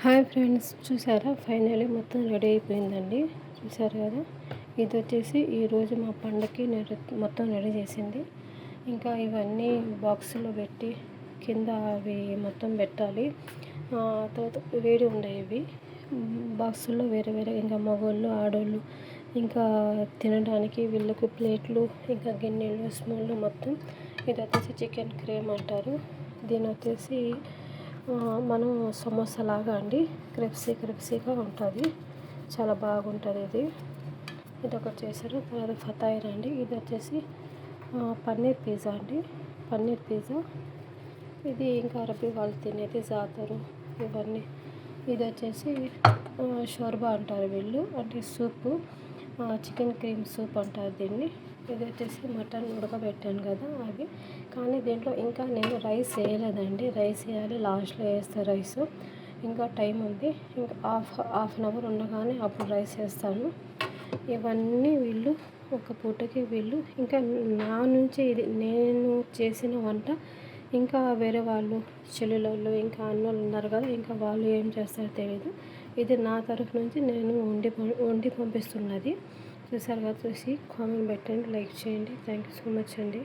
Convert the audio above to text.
Hi friends, చూసారా finally మొత్తం ready అయిపోయిందండి. చూసారు కదా, ఇది వచ్చేసి ఈరోజు మా పండగకి మొత్తం రెడీ చేసింది. ఇంకా ఇవన్నీ బాక్సులో పెట్టి కింద అవి మొత్తం పెట్టాలి. తర్వాత వేడి ఉండేవి ఇవి బాక్సుల్లో వేరే వేరే, ఇంకా మగవాళ్ళు ఆడవాళ్ళు ఇంకా తినడానికి వీళ్ళకి ప్లేట్లు, ఇంకా గిన్నెలు, స్పూన్లు మొత్తం. ఇది వచ్చేసి చికెన్ క్రీమ్ అంటారు. దీని వచ్చేసి మనం సమోసా లాగా అండి, క్రిప్సీగా ఉంటుంది, చాలా బాగుంటుంది. ఇది ఒకటి చేశారు. తర్వాత ఫతాయిర్ అండి, ఇది వచ్చేసి పన్నీర్ పిజ్జా అండి, పన్నీర్ పిజ్జా. ఇది ఇంకా అరబీ వాళ్ళు తినేది జాతరు ఇవన్నీ. ఇది వచ్చేసి షోర్బా అంటారు వీళ్ళు, అంటే సూపు, చికెన్ క్రీమ్ సూప్ అంటారు దీన్ని. ఇది వచ్చేసి మటన్ ఉడకబెట్టాను కదా అవి. కానీ దీంట్లో ఇంకా నేను రైస్ వేయలేదండి, రైస్ వేయాలి, లాస్ట్లో వేస్తే రైస్. ఇంకా టైం ఉంది, ఇంకా హాఫ్ అన్ అవర్ ఉండగానే అప్పుడు రైస్ వేస్తాను. ఇవన్నీ వీళ్ళు ఒక పూటకి వీళ్ళు, ఇంకా నా నుంచి ఇది నేను చేసిన వంట. ఇంకా వేరే వాళ్ళు చెల్లెళ్ళు ఇంకా అన్నోళ్ళు ఉన్నారు కదా, ఇంకా వాళ్ళు ఏం చేస్తారో తెలియదు. ఇది నా తరఫు నుంచి నేను వండి పంపిస్తున్నది. చూసారు కదా, చూసి కామెంట్ పెట్టండి, లైక్ చేయండి. థ్యాంక్ యూ సో మచ్ అండి.